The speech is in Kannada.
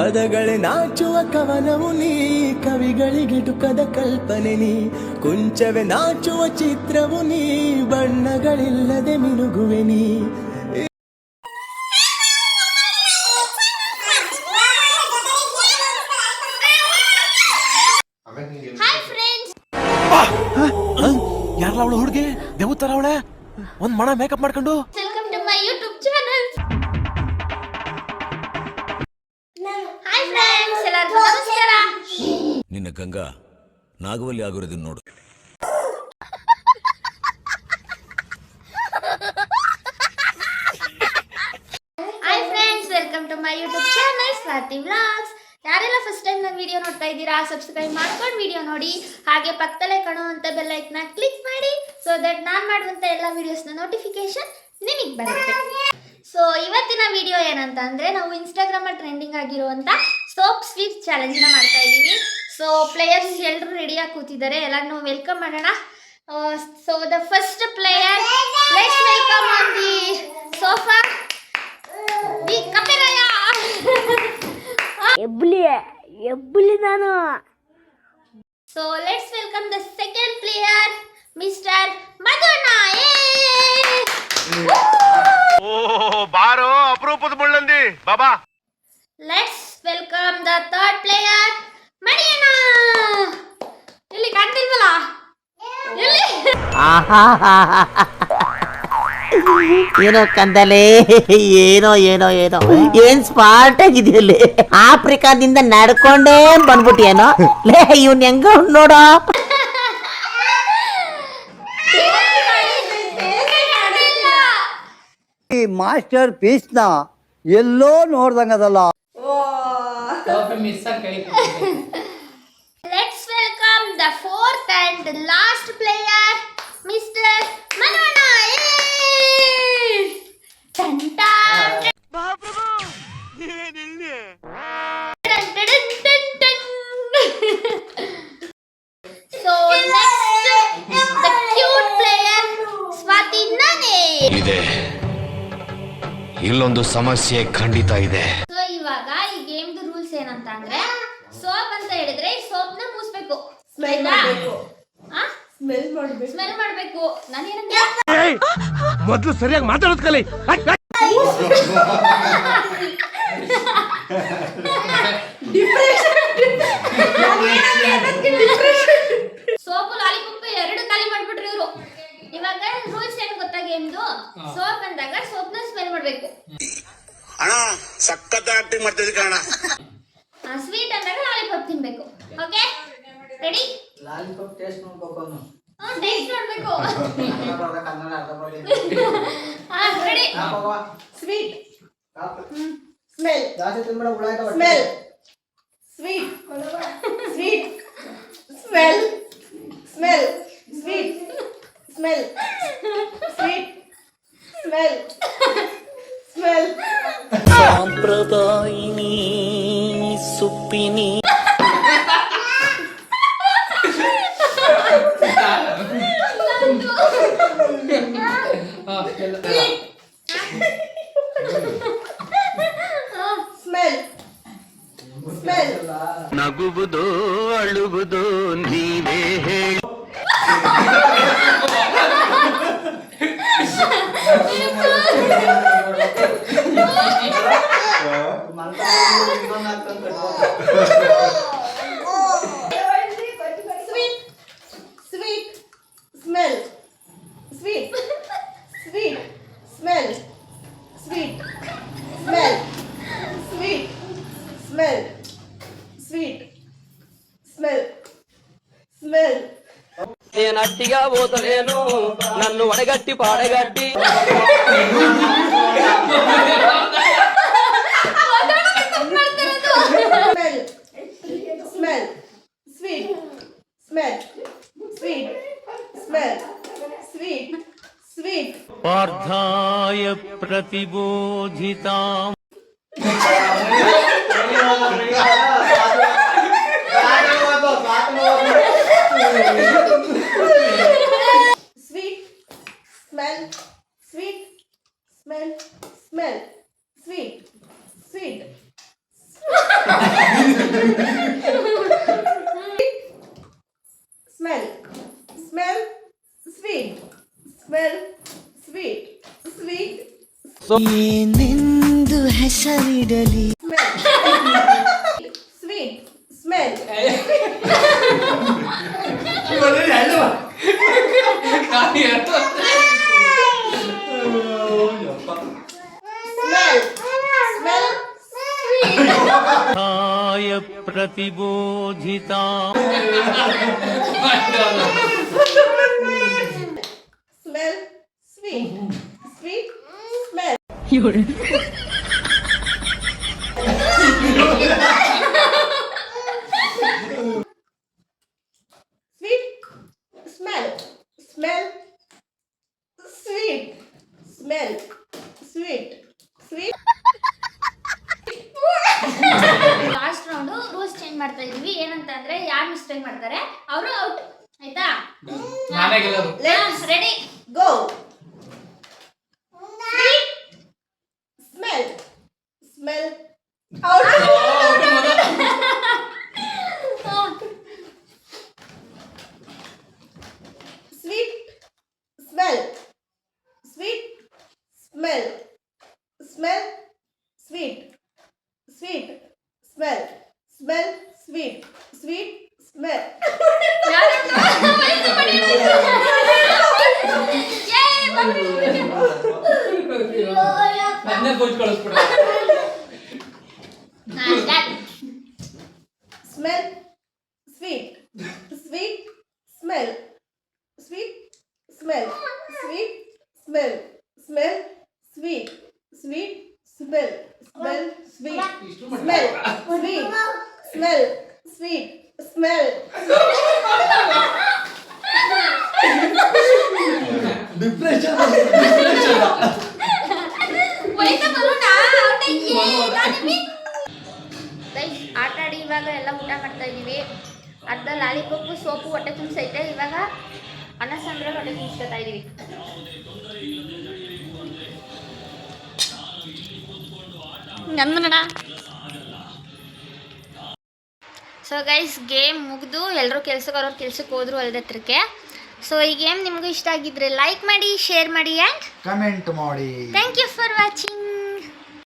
ಪದಗಳೇ ನಾಚುವ ಕವನವು ನೀ, ಕವಿಗಳಿಗೆಟುಕದ ಕಲ್ಪನೆ ನೀ, ಕುಂಚವೇ ನಾಚುವ ಚಿತ್ರವು ನೀ, ಬಣ್ಣಗಳಿಲ್ಲದೆ ಮಿನುಗುವೆ ನೀ. ಯಾರಲ್ಲ ಅವಳು ಹುಡುಗಿ ದೇವತರ ಅವಳೆ ಒಂದ್ ಮಣ ಮೇಕಪ್ ಮಾಡ್ಕೊಂಡು. Welcome to my YouTube channel. Hi friends, ಎಲ್ಲರಿಗೂ ನಮಸ್ಕಾರ. ನಿನ್ನ ಗಂಗಾ ನಾಗವಲ್ಲಿ ಆಗಿರೋದನ್ನ ನೋಡು. Hi friends, welcome to my YouTube channel Swathi vlogs. ಯಾರೆಲ್ಲ ಫಸ್ಟ್ ಟೈಮ್ ನನ್ನ ವಿಡಿಯೋ ನೋಡ್ತಾ ಇದ್ದೀರಾ, ಸಬ್ಸ್ಕ್ರೈಬ್ ಮಾಡ್ಕೊಂಡು ವಿಡಿಯೋ ನೋಡಿ. ಹಾಗೆ ಪಕ್ಕದಲ್ಲೇ ಕಾಣುವಂಥ ಬೆಲ್ ಐಕನ್ನ ಕ್ಲಿಕ್ ಮಾಡಿ, ಸೊ ದಟ್ ನಾನು ಮಾಡುವಂಥ ಎಲ್ಲ ವಿಡಿಯೋಸ್ನ ನೋಟಿಫಿಕೇಶನ್ ನಿಮಗೆ ಬರುತ್ತೆ. ಸೊ ಇವತ್ತಿನ ವಿಡಿಯೋ ಏನಂತ ಅಂದರೆ, ನಾವು ಇನ್ಸ್ಟಾಗ್ರಾಮಲ್ಲಿ ಟ್ರೆಂಡಿಂಗ್ ಆಗಿರುವಂಥ ಸೋಪ್ ಸ್ವೀಟ್ ಚಾಲೆಂಜ್ನ ಮಾಡ್ತಾ ಇದ್ದೀವಿ. ಸೊ ಪ್ಲೇಯರ್ಸ್ ಎಲ್ಲರೂ ರೆಡಿಯಾಗಿ ಕೂತಿದ್ದಾರೆ, ಎಲ್ಲರನ್ನೂ ವೆಲ್ಕಮ್ ಮಾಡೋಣ. So the first player, let's welcome on the sofa the ಕಪಿರಾಯ. ಎಬ್ಬುಲಿ ನಾನು. So let's welcome the second player, Mr. Madonna. ಓ ಬಾರೋ ಅಪರೂಪದ ಮುಳ್ಳಂದಿ ಬಾಬಾ. Let's welcome the third player, Mariana. ಇಲ್ಲಿ ಕಾಣ್ತಿಲ್ವಲ್ಲ, ಇಲ್ಲಿ ಏನೋ ಕಂದಲೆ, ಏನೋ ಏನೋ ಏನೋ ಏನ್ ಸ್ಮಾರ್ಟ್ ಆಗಿದೆಯಲ್ಲಿ. ಆಫ್ರಿಕಾದಿಂದ ನಡ್ಕೊಂಡೇ ಬಂದ್ಬಿಟ್ಟಿಯೇನೋ ಲೇ, ಇವ್ನ ಹೆಂಗ ನೋಡೋ. ಈ ಮಾಸ್ಟರ್ ಪೀಸ್ನ ಎಲ್ಲೋ ನೋಡ್ದಂಗದಲ್ಲ. Let's welcome the fourth and last player, Mr. Madonna. So next, the cute player, Swati Nane. ಇದೆ ಇಲ್ಲೊಂದು ಸಮಸ್ಯೆ ಖಂಡಿತ ಇದೆ. ಸೊ ಇವಾಗ ಈ ಗೇಮ್ದು ರೂಲ್ಸ್ ಏನಂತ ಅಂದ್ರೆ, ಸೋಪ್ ಅಂತ ಹೇಳಿದ್ರೆ ಸೋಪ್ ನ ಮೂಸ್ಬೇಕು, ಸ್ಮೆಲ್ ಮಾಡ್ಬೇಕು. ನಾನು ಏನಂದ್ರೆ ಮೊದ್ಲು ಸರಿಯಾಗಿ ಮಾತಾಡೋದ್ ಕಲಿ. ಸೋಪು ಲಾಲಿಪಾಪ್ ಎರಡು ಖಾಲಿ ಮಾಡ್ಬಿಟ್ರಿ ಇವರು. ಇವಾಗ ರೂಲ್ಸ್ ಏನ್ ಗೊತ್ತಾ ಗೇಮ್ದು, ಸೋಪ್ ಅಂದಾಗ ಸೋಪ್ ನ ಸ್ಮೆಲ್ ಮಾಡ್ಬೇಕು. ಅಣ್ಣ ಸಖತ್ ಆಕ್ಟಿಂಗ್ ಮಾಡ್ತಿದ್ದೆ ಕಣ. ಸ್ವೀಟ್ ಅಂದಾಗ ಲಾಲಿಪಾಪ್ ತಿನ್ಬೇಕು. Okay ready? ಲಾಲಿಪಾಪ್ ಟೇಸ್ಟ್ ನೋಡ್ಬೇಕು. ಟೇಸ್ಟ್ ನೋಡ್ಬೇಕು. Ready? Sweet smell, smell, sweet, sweet, smell, smell, sweet, smell, sweet, smell, smell. ಸಾಂಪ್ರದಾಯಿನಿ ಸುಪ್ಪಿನಿ. Smell, smell. ನಗುವುದೋ ಅಳುವುದೋ ನೀವೇ ಹೇಳಿ. Sweet, sweet, smell, sweet, sweet, smell, sweet, smell, sweet, smell, sweet, smell, smell. నేనట్టిగా పోతలేను, నన్ను వడగట్టి పాడగట్టి. Smell, smell, sweet, smell, sweet, smell, sweet, sweet. పార్థాయ ప్రతిబోధితాం. Sweet, smell, sweet, smell, smell, sweet, sweet. ಏನೆಂದು ಹೆಸರಿಡಲಿ Sweet. Smell. Smell. Smell. ಪ್ರತಿಬೋಧಿತ Smell. Sweet. Sweet. Smell. Sweet. Smell. Smell. Sweet. Smell. Sweet. Sweet. Last round rules change ಮಾಡ್ತಾ ಇದೀವಿ. ಏನಂತ ಅಂದ್ರೆ ಯಾರು ಮಿಸ್ಟೇಕ್ ಮಾಡ್ತಾರೆ ಅವರು ಔಟ್. ಆಯ್ತಾ? Ready Go. Sweet. Smell. Smell. Out. Sweet. Smell. Sweet. Smell. Smell. Sweet. Sweet. Smell. Smell. Sweet. Sweet. Smell. Smell. Sweet. Sweet. Smell. Sweet. Smell. Sweet. Smell. Smell. Sweet. Sweet. Smell. Smell. Sweet. Smell. Sweet. Smell. Sweet. Smell. ಆಟ ಆಡಿ ಇವಾಗ ಎಲ್ಲ ಊಟ ಮಾಡ್ತಾ ಇದೀವಿ. ಅರ್ಧ ಲಾಲಿಪಾಪು ಸೋಪು ಹೊಟ್ಟೆ ತುಂಬಿಸೈತೆ. ಇವಾಗ ಅನ್ನ ಸಾಂಬ್ರಾಗ ಹೊಟ್ಟೆ ತುಂಬಿಸ್ಕೊತಾ ಇದೀವಿ. ಸೊ ಗೈಸ್, ಗೇಮ್ ಮುಗಿದು ಎಲ್ಲರೂ ಕೆಲ್ಸಕ್ಕೆ ಕೆಲ್ಸಕ್ಕೆ ಹೋದ್ರು ಹೊಲ್ದತ್ರಕ್ಕೆ. ಸೊ ಈ ಗೇಮ್ ನಿಮಗೂ ಇಷ್ಟ ಆಗಿದ್ರೆ ಲೈಕ್ ಮಾಡಿ, ಶೇರ್ ಮಾಡಿ ಆ್ಯಂಡ್ ಕಮೆಂಟ್ ಮಾಡಿ. Thank you for watching.